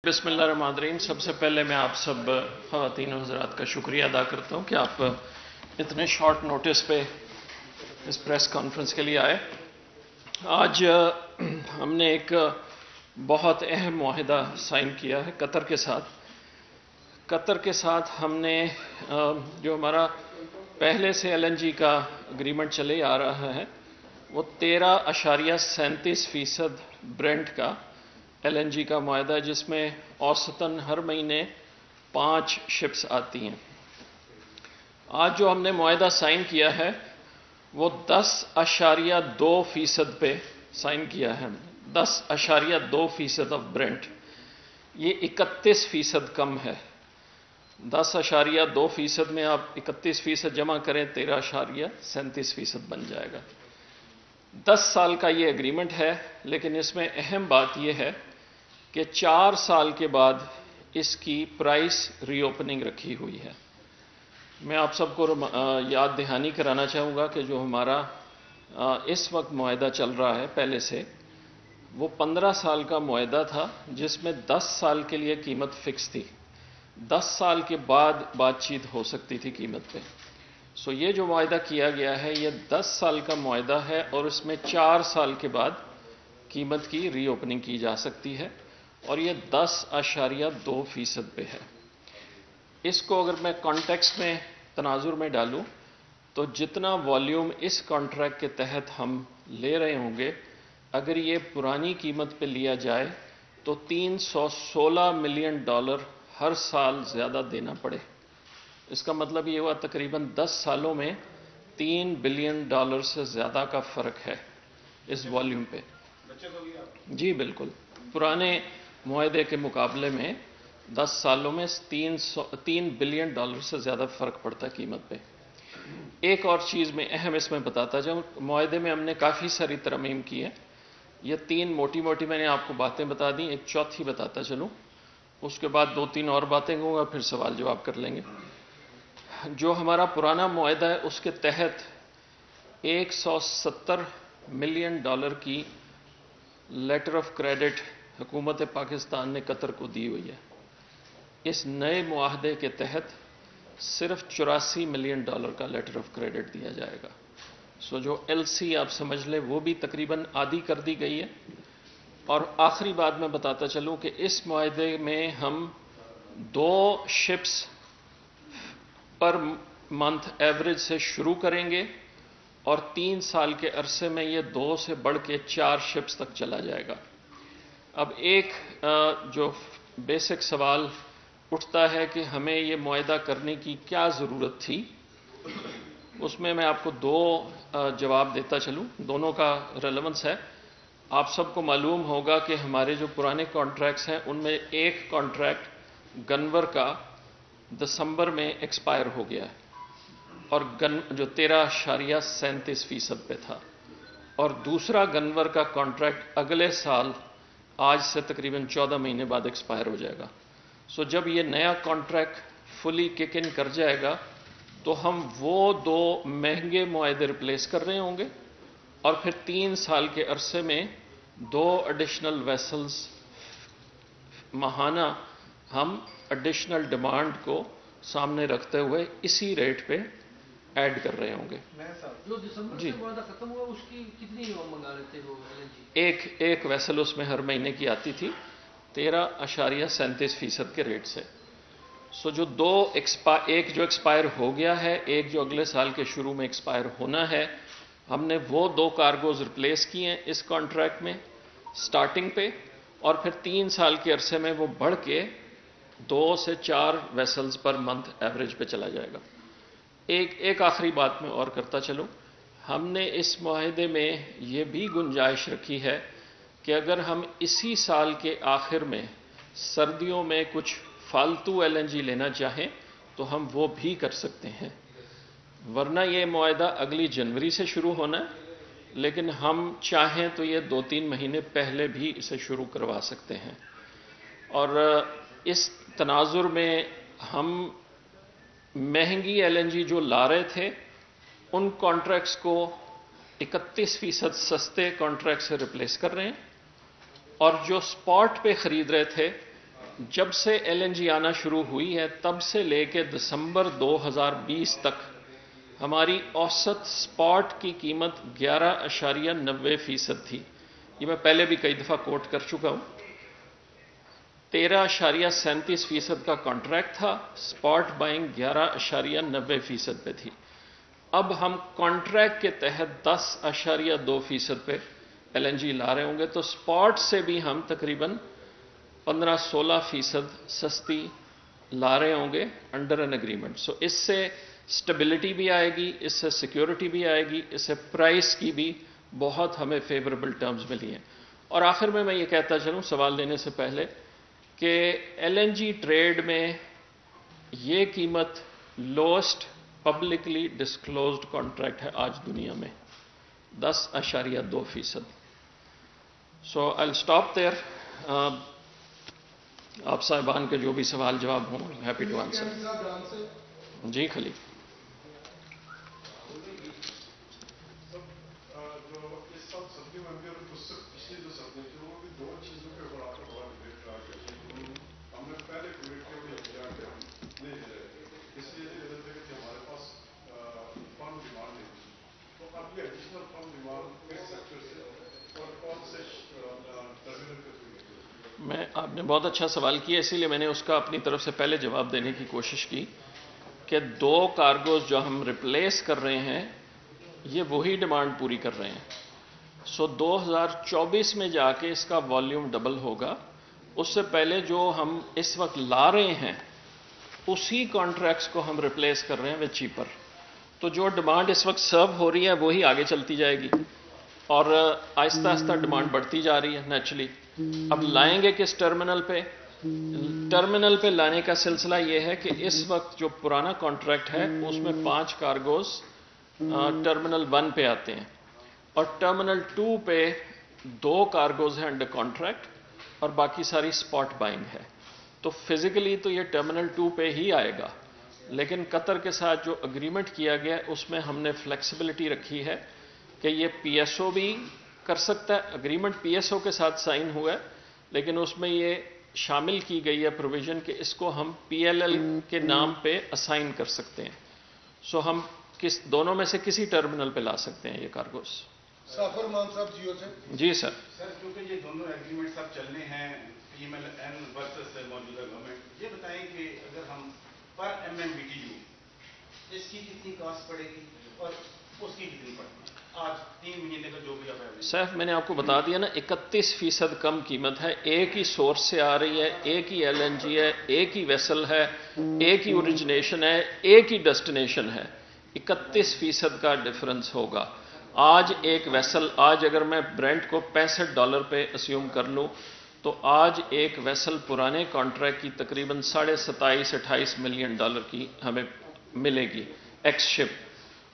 बिस्मिल्लाहिर्रहमानिर्रहीम। सबसे पहले मैं आप सब ख़वातीन और हज़रात का शुक्रिया अदा करता हूँ कि आप इतने शॉर्ट नोटिस पे इस प्रेस कॉन्फ्रेंस के लिए आए। आज हमने एक बहुत अहम मुआहिदा साइन किया है कतर के साथ। कतर के साथ हमने जो हमारा पहले से LNG का एग्रीमेंट चले आ रहा है वो 13.37% ब्रेंट का LNG का मुआहिदा है, जिसमें औसतन हर महीने 5 शिप्स आती हैं। आज जो हमने मुआहिदा साइन किया है वो 10.2% पे साइन किया है। 10.2% ऑफ ब्रेंट, ये 31% कम है। 10.2% में आप 31% जमा करें 13.37% बन जाएगा। 10 साल का ये एग्रीमेंट है, लेकिन इसमें अहम बात यह है कि 4 साल के बाद इसकी प्राइस रीओपनिंग रखी हुई है। मैं आप सबको याद दहानी कराना चाहूँगा कि जो हमारा इस वक्त मुआहिदा चल रहा है पहले से, वो 15 साल का मुआहिदा था, जिसमें 10 साल के लिए कीमत फिक्स थी। 10 साल के बाद बातचीत हो सकती थी कीमत पे। सो ये जो मुआहिदा किया गया है ये 10 साल का मुआहिदा है और इसमें 4 साल के बाद कीमत की रीओपनिंग की जा सकती है और ये 10.2% पे है। इसको अगर मैं कॉन्टेक्स्ट में तनाजुर में डालूं तो जितना वॉल्यूम इस कॉन्ट्रैक्ट के तहत हम ले रहे होंगे, अगर ये पुरानी कीमत पे लिया जाए तो $316 मिलियन हर साल ज़्यादा देना पड़े। इसका मतलब ये हुआ तकरीबन 10 सालों में $3 बिलियन से ज़्यादा का फ़र्क है इस वॉल्यूम पे। जी बिल्कुल, पुराने मुआहिदे के मुकाबले में 10 सालों में $3 बिलियन से ज़्यादा फ़र्क पड़ता है कीमत पे। एक और चीज़ मैं अहम इसमें बताता जाऊँ, मुआहिदे में हमने काफ़ी सारी तरमीम की है। ये 3 मोटी मोटी मैंने आपको बातें बता दी, एक चौथी बताता चलूँ, उसके बाद 2-3 और बातें कहूँगा, फिर सवाल जवाब कर लेंगे। जो हमारा पुराना मुआहिदा है उसके तहत $170 मिलियन की लेटर ऑफ क्रेडिट हुकूमत पाकिस्तान ने कतर को दी हुई है। इस नए मुआहदे के तहत सिर्फ $84 मिलियन का लेटर ऑफ क्रेडिट दिया जाएगा। सो जो LC आप समझ लें वो भी तकरीबन आधी कर दी गई है। और आखिरी बात मैं बताता चलूँ कि इस मुआहदे में हम 2 शिप्स पर मंथ एवरेज से शुरू करेंगे और 3 साल के अरसे में ये 2 से बढ़ के 4 शिप्स तक चला जाएगा। अब एक जो बेसिक सवाल उठता है कि हमें ये मुआहिदा करने की क्या ज़रूरत थी, उसमें मैं आपको 2 जवाब देता चलूँ, दोनों का रेलेवेंस है। आप सबको मालूम होगा कि हमारे जो पुराने कॉन्ट्रैक्ट्स हैं उनमें एक कॉन्ट्रैक्ट गनवर का दिसंबर में एक्सपायर हो गया है और जो 13.37% पे था, और दूसरा गनवर का कॉन्ट्रैक्ट अगले साल आज से तकरीबन 14 महीने बाद एक्सपायर हो जाएगा। सो जब ये नया कॉन्ट्रैक्ट फुली किक इन कर जाएगा तो हम वो 2 महंगे मुआहिदे रिप्लेस कर रहे होंगे और फिर 3 साल के अरसे में 2 एडिशनल वेसल्स माहाना हम एडिशनल डिमांड को सामने रखते हुए इसी रेट पे ऐड कर रहे होंगे। जो दिसंबर से वादा खत्म हुआ उसकी कितनी मंगा रहे थे वो LNG? एक वेसल उसमें हर महीने की आती थी 13.37% के रेट से। सो जो एक जो एक्सपायर हो गया है, एक जो अगले साल के शुरू में एक्सपायर होना है, हमने वो 2 कार्गोज रिप्लेस किए हैं इस कॉन्ट्रैक्ट में स्टार्टिंग पे, और फिर 3 साल के अरसे में वो बढ़ के 2 से 4 वेसल्स पर मंथ एवरेज पे चला जाएगा। एक आखिरी बात मैं और करता चलूँ, हमने इस मुआहिदे में ये भी गुंजाइश रखी है कि अगर हम इसी साल के आखिर में सर्दियों में कुछ फालतू LNG लेना चाहें तो हम वो भी कर सकते हैं, वरना ये मुआहिदा अगली जनवरी से शुरू होना है, लेकिन हम चाहें तो ये 2-3 महीने पहले भी इसे शुरू करवा सकते हैं। और इस तनाजुर में हम महंगी LNG जो ला रहे थे उन कॉन्ट्रैक्ट्स को 31% सस्ते कॉन्ट्रैक्ट से रिप्लेस कर रहे हैं, और जो स्पॉट पे ख़रीद रहे थे جب سے LNG آنا شروع ہوئی ہے تب سے لے کے دسمبر 2020 تک ہماری اوسط سپاٹ کی قیمت 11.90% تھی. یہ میں پہلے بھی کئی دفعہ کوٹ کر چکا ہوں. 13.37% کا کانٹریکٹ تھا, سپاٹ بائنگ 11.90% پہ تھی. اب ہم کانٹریکٹ کے تحت 10.2% پہ LNG لا رہے ہوں گے, تو سپاٹ سے بھی ہم تقریباً 15-16% سستی لا رہے ہوں گے انڈر این اگریمنٹ. سو اس سے سٹیبلٹی بھی آئے گی, اس سے سیکیورٹی بھی آئے گی, اس سے پرائس کی بھی بہت ہمیں فیوریبل ٹرمز ملی ہیں. اور آخر میں یہ کہتا چلوں سوال لینے سے پہلے کہ LNG ٹریڈ میں یہ قیمت لوسٹ پبلکلی ڈسکلوزڈ کانٹریکٹ ہے آج دنیا میں, 10.2%. سو آئی ول اسٹاپ دیئر. آپ صاحبان کے جو بھی سوال جواب ہوں, ہیپی ٹو آنسر. جی خلیق. آپ نے بہت اچھا سوال کیا, اسی لیے میں نے اس کا اپنی طرف سے پہلے جواب دینے کی کوشش کی کہ 2 کارگوز جو ہم ریپلیس کر رہے ہیں یہ وہی ڈیمانڈ پوری کر رہے ہیں. سو 2024 میں جا کے اس کا والیوم ڈبل ہوگا. اس سے پہلے جو ہم اس وقت لا رہے ہیں اسی کانٹریکٹس کو ہم ریپلیس کر رہے ہیں وتھ چیپر. تو جو ڈیمانڈ اس وقت سرو ہو رہی ہے وہی آگے چلتی جائے گی, اور آہستہ آہستہ ڈیمانڈ بڑھتی جا رہی ہے نیچرلی. اب لائیں گے کس ٹرمینل پہ؟ ٹرمینل پہ لانے کا سلسلہ یہ ہے کہ اس وقت جو پرانا کانٹریکٹ ہے اس میں 5 کارگوز ٹرمینل 1 پہ آتے ہیں, اور ٹرمینل 2 پہ 2 کارگوز ہیں انڈر کانٹریکٹ, اور باقی ساری سپاٹ بائنگ ہے. تو فزیکلی تو یہ ٹرمینل 2 پہ ہی آئے گا, لیکن قطر کے ساتھ جو اگریمنٹ کیا گیا اس میں ہم نے فلیکسیبلٹی رکھی ہے کہ یہ PSO بھی کر سکتا ہے. اگریمنٹ PSO کے ساتھ سائن ہوا ہے, لیکن اس میں یہ شامل کی گئی ہے پروویژن کہ اس کو ہم PLL کے نام پہ اسائن کر سکتے ہیں. سو ہم دونوں میں سے کسی ٹرمینل پہ لا سکتے ہیں یہ کارگوز. سافر مان صاحب جیو سے. جی سر. سر کیونکہ یہ دونوں ایگریمنٹس اب چلنے ہیں PMLN ورسس موجودہ گورنمنٹ, یہ بتائیں کہ اگر ہم پر MMBTU اس کی کتنی کاسٹ پڑے گی اور اس کی کتنی پڑے گی آج 3 مہینے کا جو بھی اب سیف میں نے آپ کو بتا دیا نا, 31% کم قیمت ہے. ایک ہی سورس سے آ رہی ہے, ایک ہی LNG ہے, ایک ہی ویسل ہے, ایک ہی اوریجنیشن ہے, ایک ہی ڈیسٹینیشن ہے. 31% کا ڈفرنس ہوگا. آج ایک ویسل, آج اگر میں برینٹ کو $65 پہ اسیوم کر لوں تو آج ایک ویسل پرانے کانٹریکٹ کی تقریباً $27-28 ملین کی ہمیں ملے گی ایکس شپ,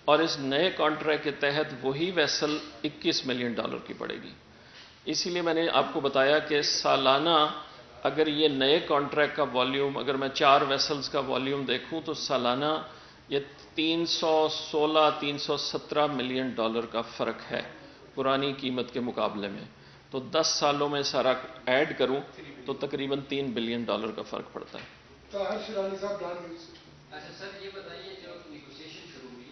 اور اس نئے کانٹریکٹ کے تحت وہی ویسل $21 ملین کی پڑے گی. اسی لیے میں نے آپ کو بتایا کہ سالانہ اگر یہ نئے کانٹریکٹ کا والیوم, اگر میں 4 ویسلز کا والیوم دیکھوں تو سالانہ یہ $316-317 ملین کا فرق ہے پرانی قیمت کے مقابلے میں. تو 10 سالوں میں سارا ایڈ کروں تو تقریباً $3 بلین کا فرق پڑتا ہے. طاہر شیرانی صاحب ڈان. اچھا سر یہ بتائیے جو نیگوشیشن شروع ہوئی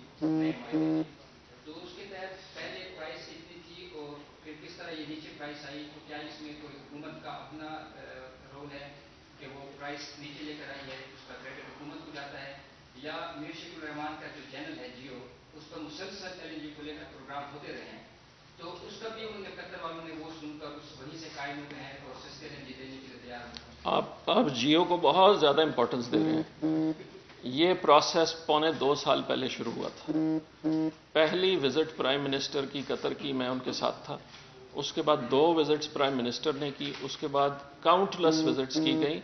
تو اس کے تحت پہلے پرائس کتنی تھی اور پھر کس طرح یہ نیچے پرائس آئی, تو کیا اس میں کوئی حکومت کا اپنا رول ہے کہ وہ پرائس نیچے لے کر آئی ہے, اس کا کریڈٹ حکومت کو جاتا ہے, یا میر شیخ الرحمان کا جو چینل ہے جیو اس پر مسلسل LNG کو لے کر پروگرام ہوتے رہے ہیں, تو اس کا بھی ان قطر والوں نے وہ سن کر اس وہیں سے قائم ہو گئے ہیں اور سستے LNG دینے کے لیے تیار ہیں. آپ جیو کو بہت زیادہ امپورٹنس دے رہے ہیں. یہ پروسیس 2.25 سال پہلے شروع ہوا تھا. پہلی وزٹ پرائم منسٹر کی قطر کی میں ان کے ساتھ تھا, اس کے بعد 2 وزٹس پرائم منسٹر نے کی, اس کے بعد کاؤنٹلیس وزٹس کی گئیں.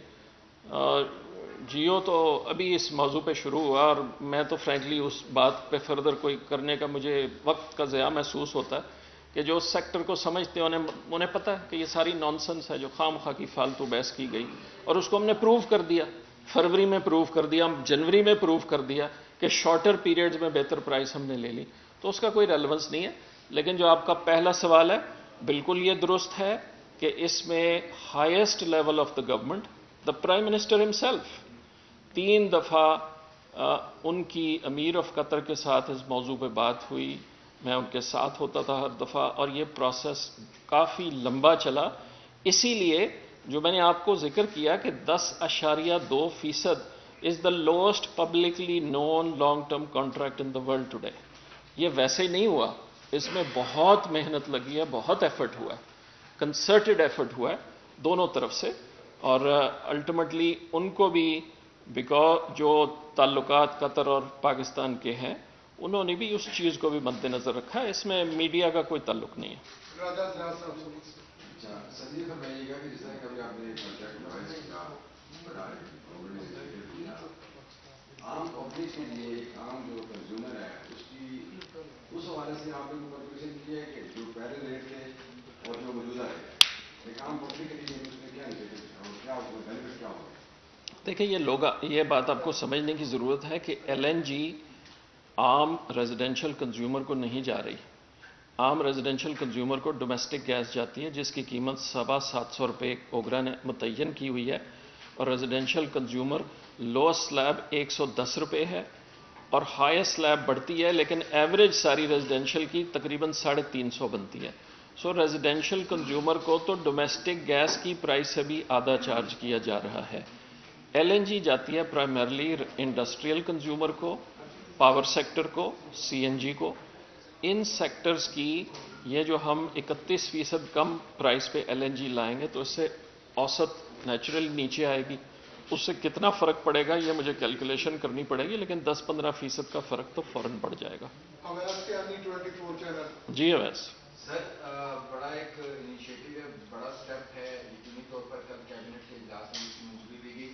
جیو تو ابھی اس موضوع پہ شروع ہوا, اور میں تو فرینکلی اس بات پہ فردر کوئی کرنے کا مجھے وقت کا ضیاع محسوس ہوتا ہے کہ جو سیکٹر کو سمجھتے ہیں انہیں پتہ ہے کہ یہ ساری نانسنس ہے جو خام خواہ کی فالتو بحث کی گئی, اور اس کو ہم نے پروو کر دیا. فروری میں پروو کر دیا, جنوری میں پروو کر دیا کہ شارٹر پیریڈز میں بہتر پرائس ہم نے لے لی. تو اس کا کوئی ریلیونس نہیں ہے. لیکن جو آپ کا پہلا سوال ہے بالکل یہ درست ہے کہ اس میں highest level of the government the prime minister himself 3 दफ़ा उनकी अमीर ऑफ कतर के साथ इस मौजू पे बात हुई, मैं उनके साथ होता था हर दफ़ा, और ये प्रोसेस काफ़ी लंबा चला। इसीलिए जो मैंने आपको जिक्र किया कि 10.2% is the lowest publicly known long term contract in the world today. ये वैसे ही नहीं हुआ, इसमें बहुत मेहनत लगी है, बहुत एफर्ट हुआ है, कंसर्टेड एफर्ट हुआ है दोनों तरफ से, और अल्टीमेटली उनको भी बिकॉज जो ताल्लुकात कतर और पाकिस्तान के हैं, उन्होंने भी उस चीज़ को भी मद्देनज़र रखा है। इसमें मीडिया का कोई ताल्लुक नहीं है। संजीव फरमाइएगा कि जिस तरह कभी आपने कॉन्ट्रैक्ट लॉन्च किया, आम पब्लिक के लिए, आम जो कंज्यूमर है उसकी, उस हवाले से आपने कैलकुलेशन की है कि जो पहले रेट थे और जो मौजूदा रेट, एक आम पब्लिक के लिए उसमें क्या और क्या बेनिफिट क्या होगा? देखिए, ये बात आपको समझने की ज़रूरत है कि LNG आम रेजिडेंशियल कंज्यूमर को नहीं जा रही। आम रेजिडेंशियल कंज्यूमर को डोमेस्टिक गैस जाती है जिसकी कीमत 750 रुपये ओगरा ने मुतय्यन की हुई है, और रेजिडेंशियल कंज्यूमर लोएस्ट स्लैब 110 रुपये है और हाईएस्ट स्लैब बढ़ती है, लेकिन एवरेज सारी रेजिडेंशियल की तकरीबन 350 बनती है। सो रेजिडेंशियल कंज्यूमर को तो डोमेस्टिक गैस की प्राइस से भी आधा चार्ज किया जा रहा है। LNG जाती है प्राइमरली इंडस्ट्रियल कंज्यूमर को, पावर सेक्टर को, CNG को। इन सेक्टर्स की ये जो हम 31% कम प्राइस पे LNG लाएंगे तो इससे औसत नेचुरल नीचे आएगी। उससे कितना फ़र्क पड़ेगा ये मुझे कैलकुलेशन करनी पड़ेगी, लेकिन 10-15% का फ़र्क तो फ़ौरन पड़ जाएगा। जी अवैस सर, बड़ा एक इनिशिएटिव है, बड़ा स्टेप है, यकीनी तौर पर कल कैबिनेट के इजलास में इसकी मंजूरी दी गई।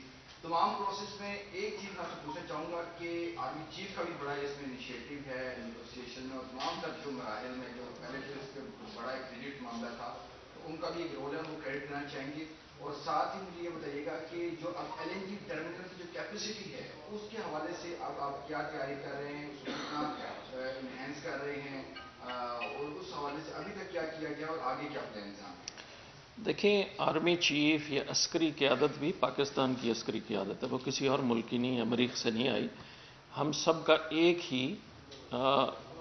तमाम प्रोसेस में एक चीज़ मैं आपसे पूछना चाहूँगा कि आर्मी चीफ का भी बड़ा इसमें इनिशिएटिव है नेगोशिएशन में, और तमाम तक जो मराहल में जो पहले जो इस पर बड़ा एक क्रेडिट मामला था, तो उनका भी एक रोल है, वो क्रेडिट देना चाहेंगे। और साथ ही मुझे ये बताइएगा कि जो अब LNG टर्मिनल की जो कैपेसिटी है उसके हवाले से अब आप क्या तैयारी कर रहे हैं, उसको कितना इनहेंस कर रहे हैं, और उस हवाले से अभी तक क्या किया गया और आगे क्या प्लान हैं? देखें, आर्मी चीफ या अस्करी क़यादत भी पाकिस्तान की अस्करी क़यादत है, वो किसी और मुल्क की नहीं है, मरीख से नहीं आई। हम सब का एक ही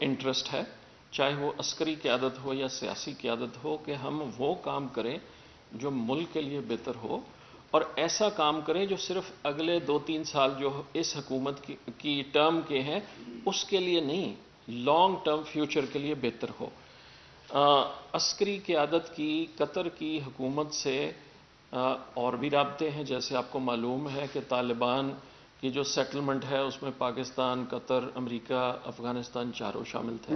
इंटरेस्ट है, चाहे वो अस्करी क़यादत हो या सियासी क़यादत हो, कि हम वो काम करें जो मुल्क के लिए बेहतर हो, और ऐसा काम करें जो सिर्फ अगले 2-3 साल जो इस हुकूमत की टर्म के हैं उसके लिए नहीं, लॉन्ग टर्म फ्यूचर के लिए बेहतर हो। अस्करी क़यादत की कतर की हुकूमत से और भी राब्ते हैं। जैसे आपको मालूम है कि तालिबान की जो सेटलमेंट है उसमें पाकिस्तान, कतर, अमेरिका, अफ़गानिस्तान चारों शामिल थे,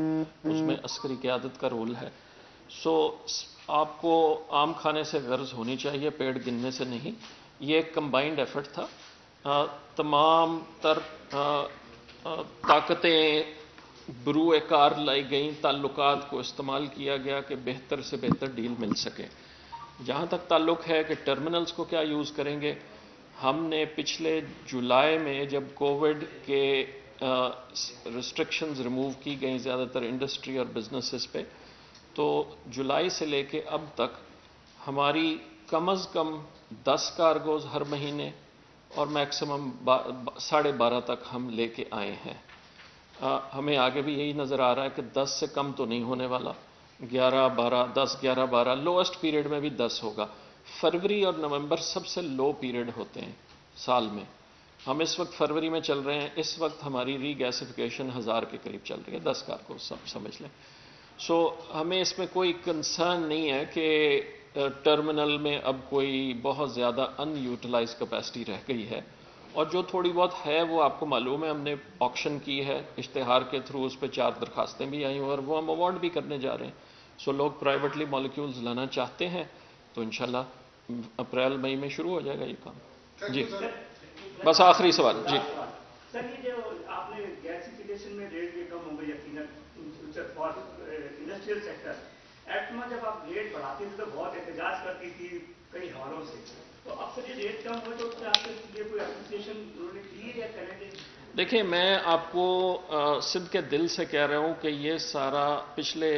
उसमें अस्करी क़यादत का रोल है। सो आपको आम खाने से गर्ज होनी चाहिए, पेड़ गिनने से नहीं। ये एक कंबाइंड एफर्ट था, तमाम तर ताकतें बरूए कार लाई गई, ताल्लुकात को इस्तेमाल किया गया कि बेहतर से बेहतर डील मिल सके। जहाँ तक ताल्लुक है कि टर्मिनल्स को क्या यूज़ करेंगे, हमने पिछले जुलाई में जब कोविड के रिस्ट्रिक्शंस रिमूव की गई ज़्यादातर इंडस्ट्री और बिजनेसेस पे, तो जुलाई से लेके अब तक हमारी कम अज़ कम 10 कार्गोज़ हर महीने और मैक्सिमम 12.5 तक हम लेके आए हैं। हमें आगे भी यही नज़र आ रहा है कि 10 से कम तो नहीं होने वाला, 11-12 लोएस्ट पीरियड में भी 10 होगा। फरवरी और नवंबर सबसे लो पीरियड होते हैं साल में। हम इस वक्त फरवरी में चल रहे हैं, इस वक्त हमारी रीगैसिफिकेशन 1000 के करीब चल रही है, 10 कार्गो सब समझ लें। सो हमें इसमें कोई कंसर्न नहीं है कि टर्मिनल में अब कोई बहुत ज़्यादा अनयूटिलाइज कैपेसिटी रह गई है, और जो थोड़ी बहुत है वो आपको मालूम है, हमने ऑक्शन की है इश्तिहार के थ्रू, उस पर 4 दरखास्तें भी आई और वो हम अवार्ड भी करने जा रहे हैं। सो लोग प्राइवेटली मॉलिक्यूल्स लाना चाहते हैं तो इंशाल्लाह अप्रैल मई में शुरू हो जाएगा ये काम। जी बस आखिरी सवाल जी सर, ये जो आपने गैसिफिकेशन में रेट भी कम हो गई यकीनन फॉर इंडस्ट्रियल सेक्टर, एक्ट में जब आप रेट बढ़ाते थे तो बहुत एहतजाज करती थी कई हवालों से, तो अब सर ये रेट कम हो तो उसमें आपके लिए कोई एप्लीकेशन उन्होंने की है या करेंगे? देखिए, मैं आपको सिद्ध के दिल से कह रहा हूँ कि ये सारा पिछले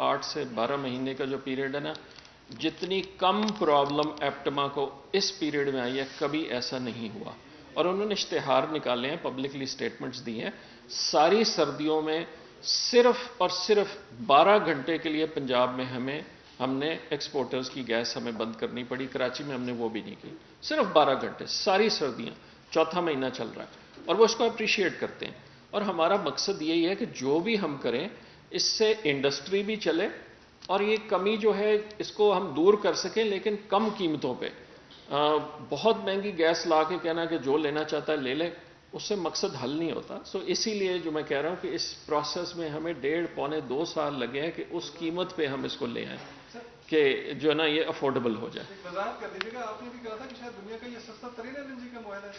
8 से 12 महीने का जो पीरियड है ना, जितनी कम प्रॉब्लम एप्टमा को इस पीरियड में आई है, कभी ऐसा नहीं हुआ। और उन्होंने इश्तिहार निकाले हैं, पब्लिकली स्टेटमेंट्स दिए हैं। सारी सर्दियों में सिर्फ और सिर्फ 12 घंटे के लिए पंजाब में हमने एक्सपोर्टर्स की गैस हमें बंद करनी पड़ी। कराची में हमने वो भी नहीं की, सिर्फ 12 घंटे, सारी सर्दियां, चौथा महीना चल रहा है, और वो इसको अप्रिशिएट करते हैं। और हमारा मकसद यही है कि जो भी हम करें इससे इंडस्ट्री भी चले और ये कमी जो है इसको हम दूर कर सकें, लेकिन कम कीमतों पे। बहुत महंगी गैस ला के कहना कि जो लेना चाहता है ले ले, उससे मकसद हल नहीं होता। सो इसीलिए जो मैं कह रहा हूं कि इस प्रोसेस में हमें 1.5-2 साल लगे हैं कि उस कीमत पे हम इसको ले आए कि जो है ना ये अफोर्डेबल हो जाए। वजाहत कर दीजिएगा, आपने भी कहा था कि शायद दुनिया का ये सस्ता तरीन एलएनजी का मुआहदा है।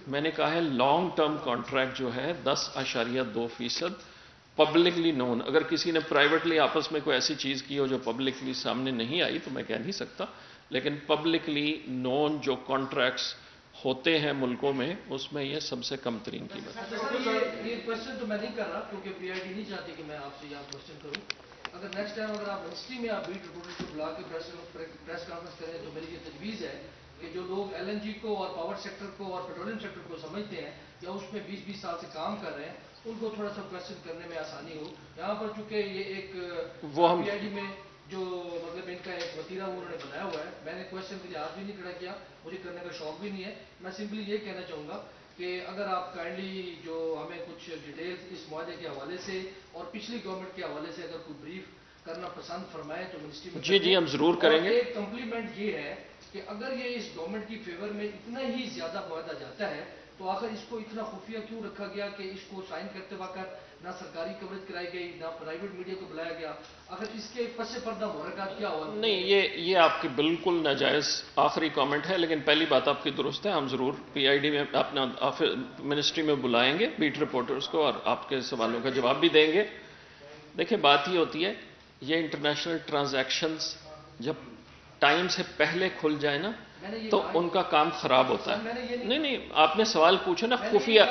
मैंने कहा है लॉन्ग टर्म कॉन्ट्रैक्ट जो है 10.2% पब्लिकली नोन। अगर किसी ने प्राइवेटली आपस में कोई ऐसी चीज़ की हो जो पब्लिकली सामने नहीं आई तो मैं कह नहीं सकता, लेकिन पब्लिकली नोन जो कॉन्ट्रैक्ट्स होते हैं मुल्कों में, उसमें ये सबसे कम तरीन कीमत है। ये क्वेश्चन तो मैं नहीं कर रहा क्योंकि पीआईडी नहीं चाहती कि मैं आपसे यहाँ क्वेश्चन करूँ। अगर नेक्स्ट टाइम अगर आप मिनिस्ट्री में आप बीट रिपोर्टर को बुला के प्रेस कॉन्फ्रेंस करें तो मेरी ये तजवीज़ है कि जो लोग एलएनजी को और पावर सेक्टर को और पेट्रोलियम सेक्टर को समझते हैं या उसमें 20-20 साल से काम कर रहे हैं, उनको थोड़ा सा क्वेश्चन करने में आसानी हो। यहाँ पर चूंकि ये एक पीआईडी में जो मतलब इनका एक वतीरा उन्होंने बनाया हुआ है, मैंने क्वेश्चन के लिए हाथ भी नहीं खड़ा किया, मुझे करने का शौक भी नहीं है। मैं सिंपली ये कहना चाहूँगा कि अगर आप काइंडली जो हमें कुछ डिटेल्स इस मुआहदे के हवाले से और पिछली गवर्नमेंट के हवाले से अगर कोई ब्रीफ करना पसंद फरमाए तो मिनिस्ट्री में जी हम जरूर करेंगे। एक कम्प्लीमेंट ये है कि अगर ये इस गवर्नमेंट की फेवर में इतना ही ज्यादा मुआहदा जाता है तो आखिर इसको इतना खुफिया क्यों रखा गया कि इसको साइन करते वक्त ना सरकारी कवरेज कराई गई ना प्राइवेट मीडिया को बुलाया गया। अगर इसके पसे पर्दा मुहर्रकात क्या हुआ? नहीं, ये आपकी बिल्कुल नाजायज आखिरी कमेंट है, लेकिन पहली बात आपकी दुरुस्त है। हम जरूर पीआईडी में अपना मिनिस्ट्री में बुलाएंगे बीट रिपोर्टर्स को और आपके सवालों का जवाब भी देंगे। देखिए बात ही होती है, ये इंटरनेशनल ट्रांजैक्शंस जब टाइम से पहले खुल जाए ना तो उनका काम खराब होता है। नहीं आपने सवाल पूछा ना खुफिया।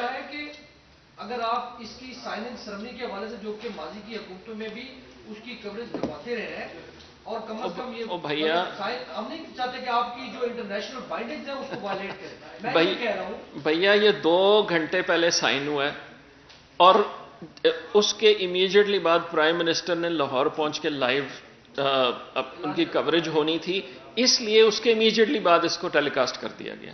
अगर आप इसकी साइनिंग सेरेमनी के हवाले से जो कि माजी की हुकूमतों में भी उसकी कवरेज करवाते रहे हैं और कम से कम ये भैया हम नहीं चाहते कि आपकी जो इंटरनेशनल बाइंडेज है उसको वायलेट करें। मैं ये कह रहा हूं भैया ये 2 घंटे पहले साइन हुआ है और उसके इमीडिएटली बाद प्राइम मिनिस्टर ने लाहौर पहुंच के लाइव उनकी कवरेज होनी थी, इसलिए उसके इमीडिएटली बाद इसको टेलीकास्ट कर दिया गया।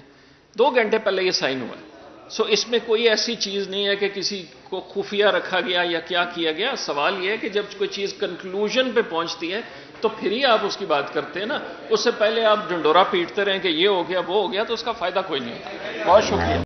2 घंटे पहले ये साइन हुआ है। सो इसमें कोई ऐसी चीज नहीं है कि किसी को खुफिया रखा गया या क्या किया गया। सवाल यह है कि जब कोई चीज कंक्लूजन पे पहुंचती है तो फिर ही आप उसकी बात करते हैं ना। उससे पहले आप डंडोरा पीटते रहें कि ये हो गया वो हो गया, तो उसका फायदा कोई नहीं होता। बहुत शुक्रिया।